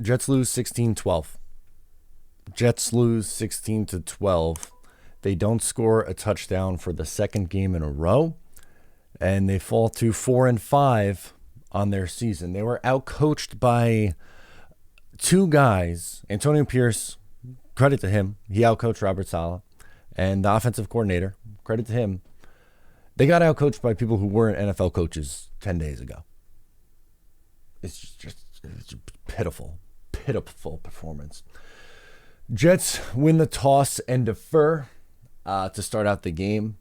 Jets lose 16-12. Jets lose 16-12. They don't score a touchdown for the second game in a row, and they fall to 4-5 on their season. They were outcoached by two guys. Antonio Pierce, credit to him. He outcoached Robert Saleh. And the offensive coordinator, credit to him. They got outcoached by people who weren't NFL coaches 10 days ago. It's pitiful performance. Jets win the toss and defer to start out the game.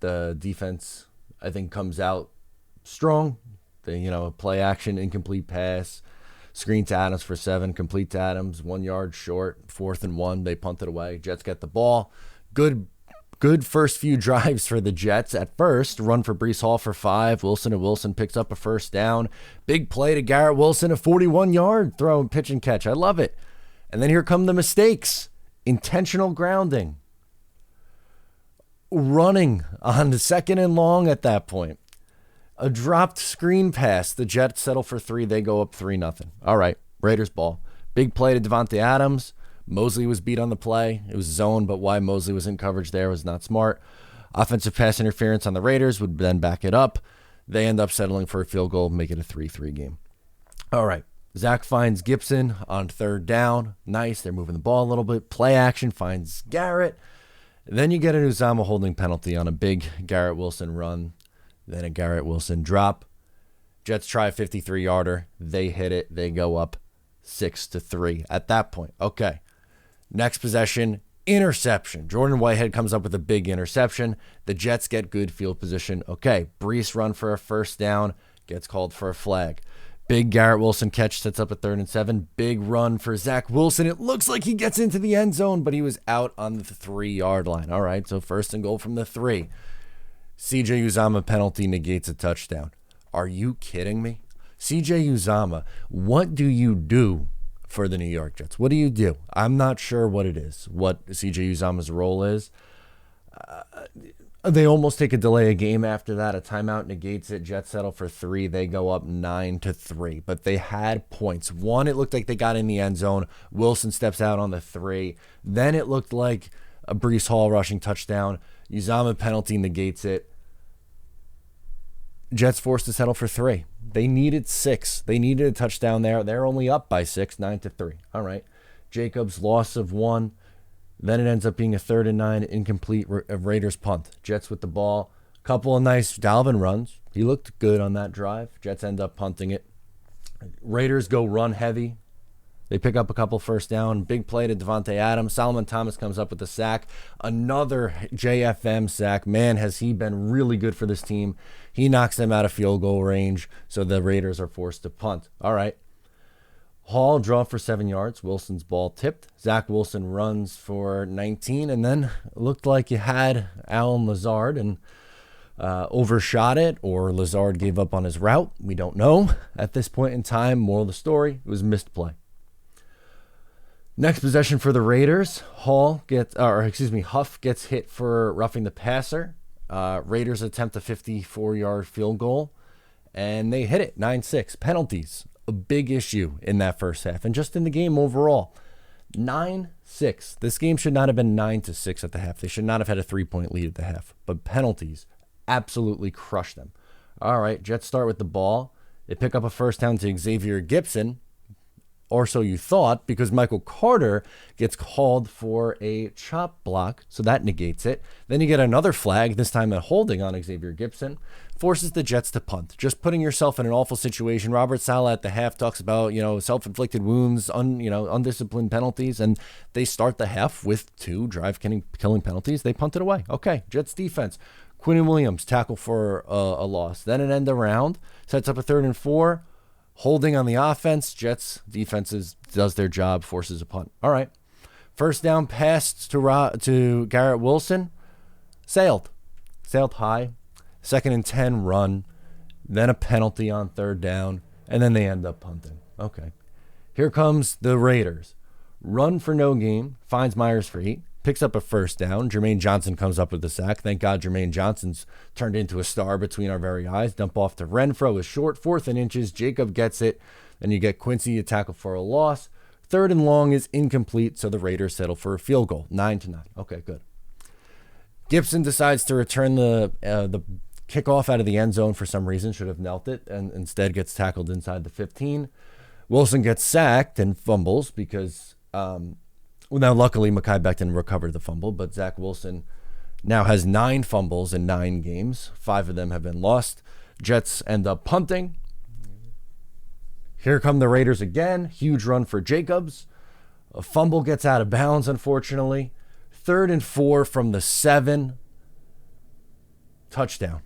The defense, I think, comes out strong. Play action, incomplete pass, screen to Adams for 7, complete to Adams, 1 yard short, 4th and 1. They punt it away. Jets get the ball. Good first few drives for the Jets. At first, run for Breece Hall for 5. Wilson picks up a first down. Big play to Garrett Wilson, a 41-yard throw, pitch and catch. I love it. And then here come the mistakes. Intentional grounding. Running on the 2nd and long at that point. A dropped screen pass. The Jets settle for 3. They go up 3-0. All right, Raiders ball. Big play to Devontae Adams. Mosley was beat on the play. It was zone, but why Mosley was in coverage there was not smart. Offensive pass interference on the Raiders would then back it up. They end up settling for a field goal, make it a 3-3 game. All right. Zach finds Gibson on 3rd down. Nice. They're moving the ball a little bit. Play action finds Garrett. Then you get an Uzomah holding penalty on a big Garrett Wilson run. Then a Garrett Wilson drop. Jets try a 53-yarder. They hit it. They go up 6-3 at that point. Okay. Next possession, interception. Jordan Whitehead comes up with a big interception. The Jets get good field position. Okay, Breece run for a first down, gets called for a flag. Big Garrett Wilson catch sets up a 3rd and 7. Big run for Zach Wilson. It looks like he gets into the end zone, but he was out on the 3-yard line. All right, so 1st and goal from the 3. CJ Uzomah penalty negates a touchdown. Are you kidding me? CJ Uzomah, what do you do for the New York Jets? What do you do? I'm not sure what it is, what CJ Uzomah's role is. They almost take a delay a game after that. A timeout negates it. Jets settle for 3. They go up 9-3. But they had points. 1, it looked like they got in the end zone. Wilson steps out on the 3. Then it looked like a Breece Hall rushing touchdown. Uzomah penalty negates it. Jets forced to settle for 3. They needed 6. They needed a touchdown there. They're only up by 6, 9-3. All right. Jacobs loss of 1. Then it ends up being a 3rd and 9, incomplete Raiders punt. Jets with the ball. Couple of nice Dalvin runs. He looked good on that drive. Jets end up punting it. Raiders go run heavy. They pick up a couple first down. Big play to Devontae Adams. Solomon Thomas comes up with a sack. Another JFM sack. Man, has he been really good for this team. He knocks them out of field goal range, so the Raiders are forced to punt. All right. Hall draw for 7 yards. Wilson's ball tipped. Zach Wilson runs for 19, and then it looked like you had Allen Lazard and overshot it, or Lazard gave up on his route. We don't know at this point in time. Moral of the story, it was missed play. Next possession for the Raiders. Huff gets hit for roughing the passer. Raiders attempt a 54-yard field goal, and they hit it, 9-6. Penalties, a big issue in that first half, and just in the game overall. 9-6. This game should not have been 9-6 at the half. They should not have had a 3-point lead at the half, but penalties absolutely crushed them. All right, Jets start with the ball. They pick up a first down to Xavier Gibson, or so you thought, because Michael Carter gets called for a chop block, so that negates it. Then you get another flag, this time a holding on Xavier Gibson, forces the Jets to punt. Just putting yourself in an awful situation. Robert Saleh at the half talks about, self-inflicted wounds, undisciplined penalties, and they start the half with 2 drive-killing penalties. They punt it away. Okay, Jets defense. Quinnen Williams tackle for a loss. Then an end around, sets up a 3rd and 4. Holding on the offense. Jets defenses does their job, forces a punt. All right. First down pass to Garrett Wilson. Sailed high. 2nd and 10 run. Then a penalty on 3rd down. And then they end up punting. Okay. Here comes the Raiders. Run for no gain. Finds Myers for 8. Picks up a first down. Jermaine Johnson comes up with the sack. Thank God Jermaine Johnson's turned into a star between our very eyes. Dump off to Renfro is short. 4th and inches. Jacob gets it. Then you get Quincy, a tackle for a loss. 3rd and long is incomplete, so the Raiders settle for a field goal, 9-9. Okay, good. Gibson decides to return the kickoff out of the end zone for some reason. Should have knelt it, and instead gets tackled inside the 15. Wilson gets sacked and fumbles because, now luckily Mekhi Becton recovered the fumble, but Zach Wilson now has 9 fumbles in 9 games. 5 of them have been lost. Jets end up punting. Here come the Raiders again. Huge run for Jacobs. A fumble gets out of bounds, unfortunately. 3rd and 4 from the 7. Touchdown.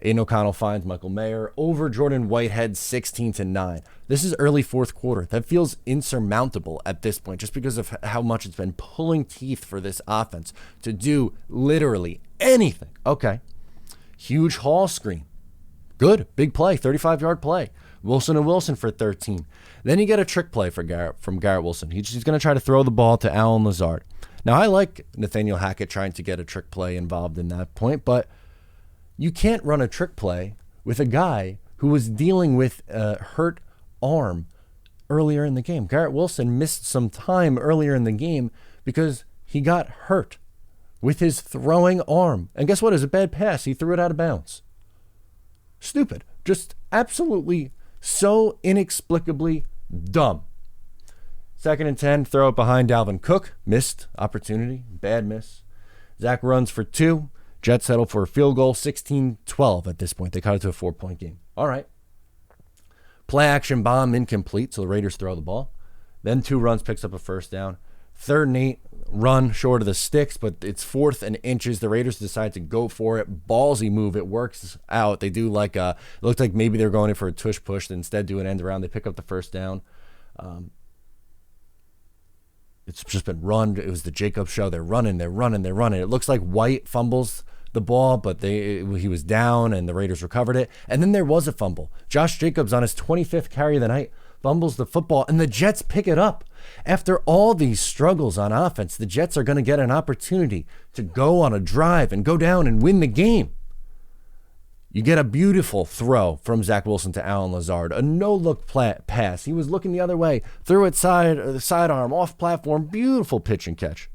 Aiden O'Connell finds Michael Mayer over Jordan Whitehead, 16-9. This is early 4th quarter. That feels insurmountable at this point just because of how much it's been pulling teeth for this offense to do literally anything. Okay. Huge Hall screen. Good. Big play. 35-yard play. Wilson and Wilson for 13. Then you get a trick play from Garrett Wilson. He's going to try to throw the ball to Allen Lazard. Now, I like Nathaniel Hackett trying to get a trick play involved in that point, but you can't run a trick play with a guy who was dealing with a hurt arm earlier in the game. Garrett Wilson missed some time earlier in the game because he got hurt with his throwing arm. And guess what? It was a bad pass. He threw it out of bounds. Stupid. Just absolutely so inexplicably dumb. 2nd and 10, throw it behind Dalvin Cook. Missed opportunity. Bad miss. Zach runs for 2. Jets settle for a field goal, 16-12 at this point. They cut it to a 4-point game. All right. Play action bomb incomplete, so the Raiders throw the ball. Then 2 runs, picks up a first down. 3rd and 8, run short of the sticks, but it's 4th and inches. The Raiders decide to go for it. Ballsy move. It works out. They do it looked like maybe they're going in for a tush push. They instead do an end around. They pick up the first down. It's just been run. It was the Jacobs show. They're running. It looks like White fumbles the ball, but he was down and the Raiders recovered it. And then there was a fumble. Josh Jacobs on his 25th carry of the night fumbles the football, and the Jets pick it up. After all these struggles on offense, the Jets are going to get an opportunity to go on a drive and go down and win the game. You get a beautiful throw from Zach Wilson to Allen Lazard, a no-look pass. He was looking the other way, threw it sidearm, off platform, beautiful pitch and catch.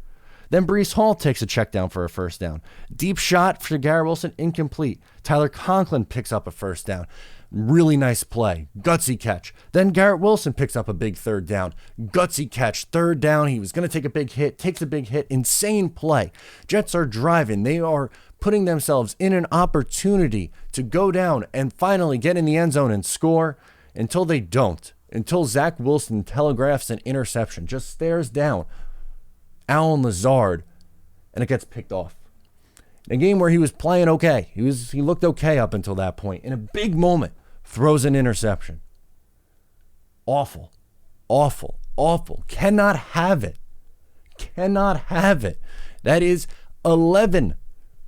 Then Breece Hall takes a check down for a first down. Deep shot for Garrett Wilson, incomplete. Tyler Conklin picks up a first down. Really nice play. Gutsy catch. Then Garrett Wilson picks up a big 3rd down. Gutsy catch. 3rd down. He was going to take a big hit. Takes a big hit. Insane play. Jets are driving. They are putting themselves in an opportunity to go down and finally get in the end zone and score until they don't. Until Zach Wilson telegraphs an interception. Just stares down Allen Lazard and it gets picked off. In a game where he was playing okay. He looked okay up until that point. In a big moment, throws an interception. Awful. Cannot have it. That is 11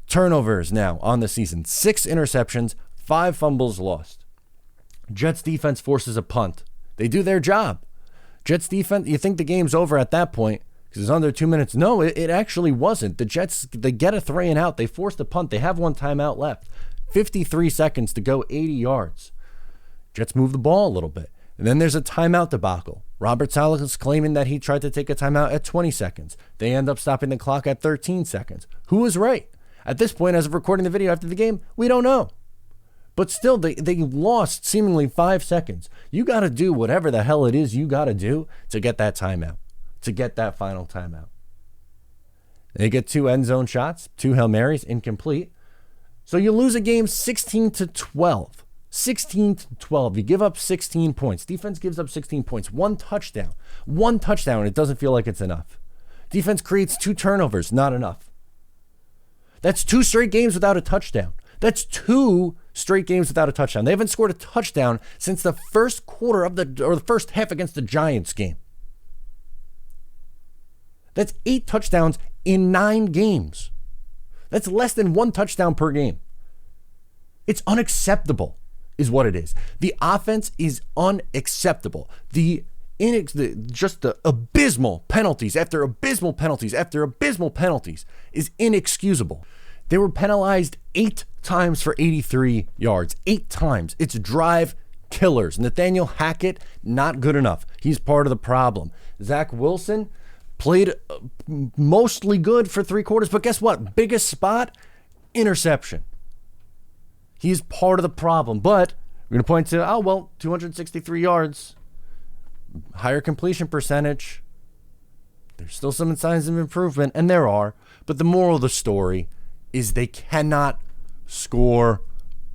turnovers now on the season. 6 interceptions, 5 fumbles lost. Jets defense forces a punt. They do their job. Jets defense, you think the game's over at that point because it's under 2 minutes. No, it actually wasn't. The Jets, they get a 3 and out. They forced a punt. They have 1 timeout left. 53 seconds to go, 80 yards. Jets move the ball a little bit. And then there's a timeout debacle. Robert Saleh is claiming that he tried to take a timeout at 20 seconds. They end up stopping the clock at 13 seconds. Who was right? At this point, as of recording the video after the game, we don't know. But still, they lost seemingly 5 seconds. You got to do whatever the hell it is you got to do to get that timeout, to get that final timeout. They get 2 end zone shots, 2 Hail Marys, incomplete. So you lose a game 16-12. 16-12. You give up 16 points. Defense gives up 16 points. 1 touchdown. 1 touchdown. It doesn't feel like it's enough. Defense creates 2 turnovers. Not enough. That's 2 straight games without a touchdown. That's 2 straight games without a touchdown. They haven't scored a touchdown since the first quarter of the first half against the Giants game. That's 8 touchdowns in 9 games. That's less than 1 touchdown per game. It's unacceptable, is what it is. The offense is unacceptable. Just the abysmal penalties after abysmal penalties after abysmal penalties is inexcusable. They were penalized 8 times for 83 yards. 8 times. It's drive killers. Nathaniel Hackett, not good enough. He's part of the problem. Zach Wilson played mostly good for 3 quarters, but guess what? Biggest spot, interception. He's part of the problem, but we're going to point to, 263 yards, higher completion percentage. There's still some signs of improvement, and there are, but the moral of the story is they cannot score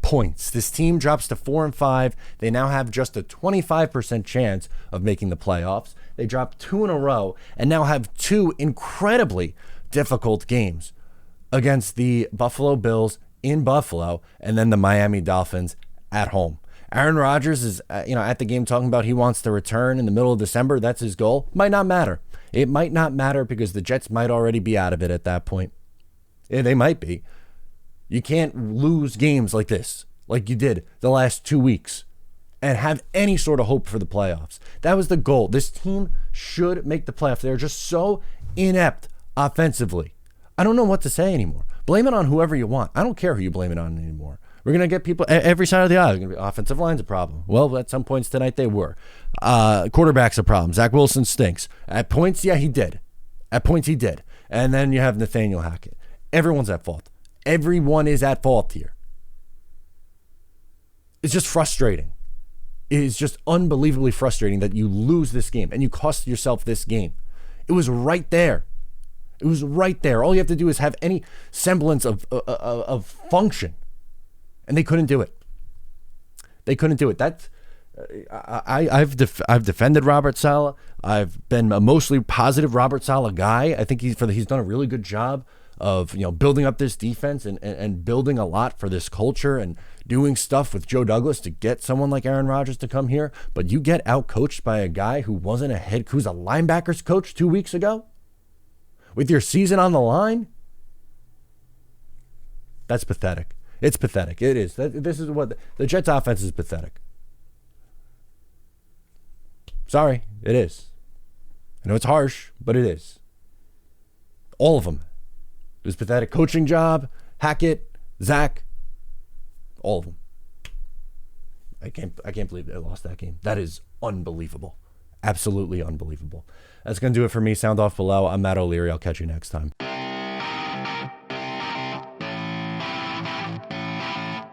points. This team drops to 4-5. They now have just a 25% chance of making the playoffs. They dropped 2 in a row and now have 2 incredibly difficult games against the Buffalo Bills in Buffalo and then the Miami Dolphins at home. Aaron Rodgers is at the game talking about he wants to return in the middle of December. That's his goal. Might not matter. It might not matter because the Jets might already be out of it at that point. Yeah, they might be. You can't lose games like this, like you did the last 2 weeks, and have any sort of hope for the playoffs. That was the goal. This team should make the playoffs. They're just so inept offensively. I don't know what to say anymore. Blame it on whoever you want. I don't care who you blame it on anymore. We're going to get people, every side of the aisle, offensive line's a problem. Well, at some points tonight they were. Quarterback's a problem. Zach Wilson stinks. At points, yeah, he did. At points, he did. And then you have Nathaniel Hackett. Everyone's at fault. Everyone is at fault here. It's just frustrating. It is just unbelievably frustrating that you lose this game and you cost yourself this game. It was right there. It was right there. All you have to do is have any semblance of function. And they couldn't do it. They couldn't do it. I've defended Robert Saleh. I've been a mostly positive Robert Saleh guy. I think he's done a really good job of building up this defense and building a lot for this culture and doing stuff with Joe Douglas to get someone like Aaron Rodgers to come here. But you get outcoached by a guy who's a linebackers coach 2 weeks ago with your season on the line. That's pathetic. It's pathetic. It is. This is what the Jets offense is pathetic. Sorry, it is. I know it's harsh, but it is. All of them. It was pathetic. Coaching job, Hackett, Zach, all of them. I can't believe they lost that game. That is unbelievable. Absolutely unbelievable. That's going to do it for me. Sound off below. I'm Matt O'Leary. I'll catch you next time.